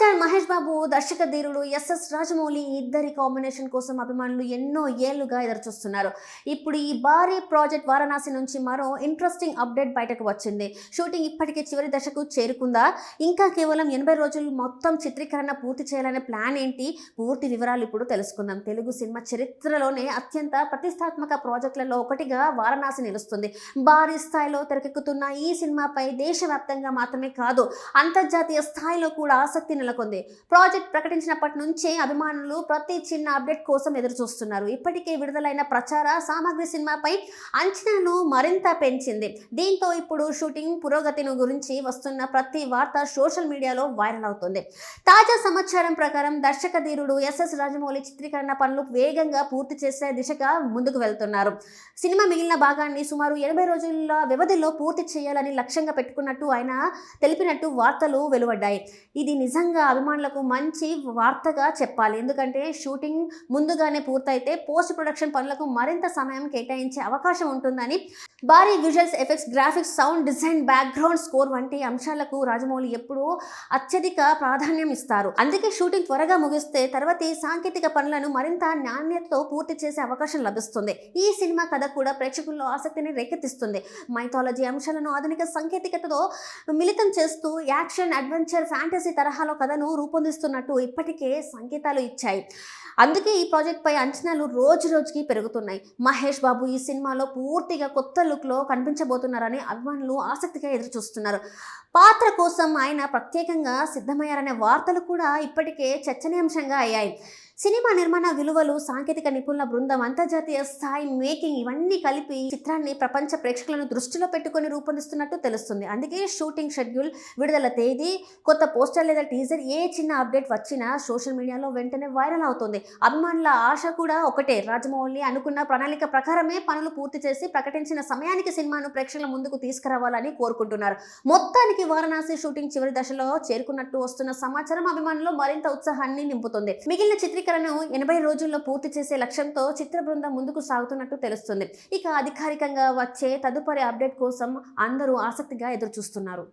Star Mahesh Babu దర్శక ధీరుడు SS Rajamouli ఇద్దరి కాంబినేషన్ కోసం అభిమానులు ఎన్నో ఏళ్లుగా ఎదురుచూస్తున్నారు. ఇప్పుడు ఈ భారీ ప్రాజెక్ట్ వారణాసి నుంచి మరో ఇంట్రెస్టింగ్ అప్డేట్ బయటకు వచ్చింది. షూటింగ్ ఇప్పటికే చివరి దశకు చేరుకుందా, ఇంకా కేవలం 80 రోజులు మొత్తం చిత్రీకరణ పూర్తి చేయాలనే ప్లాన్ ఏంటి? పూర్తి వివరాలు ఇప్పుడు తెలుసుకుందాం. తెలుగు సినిమా చరిత్రలోనే అత్యంత ప్రతిష్టాత్మక ప్రాజెక్టులలో ఒకటిగా వారణాసి నిలుస్తుంది. భారీ స్థాయిలో తెరకెక్కుతున్న ఈ సినిమాపై దేశవ్యాప్తంగా మాత్రమే కాదు, అంతర్జాతీయ స్థాయిలో కూడా ఆసక్తి నెలకొంది. ప్రాజెక్ట్ ప్రకటించినప్పటి నుంచే అభిమానులు ప్రతి చిన్న అప్డేట్ కోసం ఎదురు చూస్తున్నారు. ఇప్పటికే విడుదలైన ప్రచార సామాగ్రి సినిమాపై అంచనాను మరింత పెంచింది. దీంతో ఇప్పుడు షూటింగ్ పురోగతిని గురించి వస్తున్న ప్రతి వార్త సోషల్ మీడియాలో వైరల్ అవుతుంది. తాజా సమాచారం ప్రకారం దర్శక ధీరుడు ఎస్ఎస్ రాజమౌళి చిత్రీకరణ పనులు వేగంగా పూర్తి చేసే దిశగా ముందుకు వెళ్తున్నారు. సినిమా మిగిలిన భాగాన్ని సుమారు 80 రోజుల వ్యవధిలో పూర్తి చేయాలని లక్ష్యంగా పెట్టుకున్నట్టు ఆయన తెలిపినట్టు వార్తలు వెలువడ్డాయి. ఇది నిజంగా అభిమానులకు మంచి వార్తగా చెప్పాలి. ఎందుకంటే షూటింగ్ ముందుగానే పూర్తయితే పోస్ట్ ప్రొడక్షన్ పనులకు మరింత సమయం కేటాయించే అవకాశం ఉంటుందని, భారీ visuals effects, graphics, sound design, background score వంటి అంశాలకు రాజమౌళి ఎప్పుడూ అత్యధిక ప్రాధాన్యం ఇస్తారు. అందుకే షూటింగ్ త్వరగా ముగిస్తే తర్వాతి సాంకేతిక పనులను మరింత నాణ్యతతో పూర్తి చేసే అవకాశం లభిస్తుంది. ఈ సినిమా కథ కూడా ప్రేక్షకుల్లో ఆసక్తిని రేకెత్తిస్తుంది. మైథాలజీ అంశాలను ఆధునిక సాంకేతికతతో మిళితం చేస్తూ యాక్షన్, అడ్వెంచర్, ఫ్యాంటసీ తరహాలో కథను రూపొందిస్తున్నట్టు ఇప్పటికే సంకేతాలు ఇచ్చాయి. అందుకే ఈ ప్రాజెక్ట్ పై అంచనాలు రోజు రోజుకి పెరుగుతున్నాయి. మహేష్ బాబు ఈ సినిమాలో పూర్తిగా కొత్త లుక్లో కనిపించబోతున్నారని అభిమానులు ఆసక్తిగా ఎదురుచూస్తున్నారు. పాత్ర కోసం ఆయన ప్రత్యేకంగా సిద్ధమయ్యారనే వార్తలు కూడా ఇప్పటికే చర్చనీయాంశంగా అయ్యాయి. సినిమా నిర్మాణ విలువలు, సాంకేతిక నిపుణుల బృందం, అంతర్జాతీయ స్థాయి మేకింగ్ ఇవన్నీ కలిపి చిత్రాన్ని ప్రపంచ ప్రేక్షకులను దృష్టిలో పెట్టుకొని రూపొందిస్తున్నట్టు తెలుస్తుంది. అందుకే షూటింగ్ షెడ్యూల్, విడుదల తేదీ, కొత్త పోస్టర్ లేదా టీజర్, ఏ చిన్న అప్డేట్ వచ్చినా సోషల్ మీడియాలో వెంటనే వైరల్ అవుతుంది. అభిమానుల ఆశ కూడా ఒకటే, రాజమౌళి అనుకున్న ప్రణాళిక ప్రకారమే పనులు పూర్తి చేసి ప్రకటించిన సమయానికి సినిమాను ప్రేక్షకుల ముందుకు తీసుకురావాలని కోరుకుంటున్నారు. మొత్తానికి వారణాసి షూటింగ్ చివరి దశలో చేరుకున్నట్టు వస్తున్న సమాచారం అభిమానుల్లో మరింత ఉత్సాహాన్ని నింపుతుంది. మిగిలిన చిత్రీకరణను 80 రోజుల్లో పూర్తి చేసే లక్ష్యంతో చిత్ర బృందం ముందుకు సాగుతున్నట్టు తెలుస్తుంది. ఇక అధికారికంగా వచ్చే తదుపరి అప్డేట్ కోసం అందరూ ఆసక్తిగా ఎదురు చూస్తున్నారు.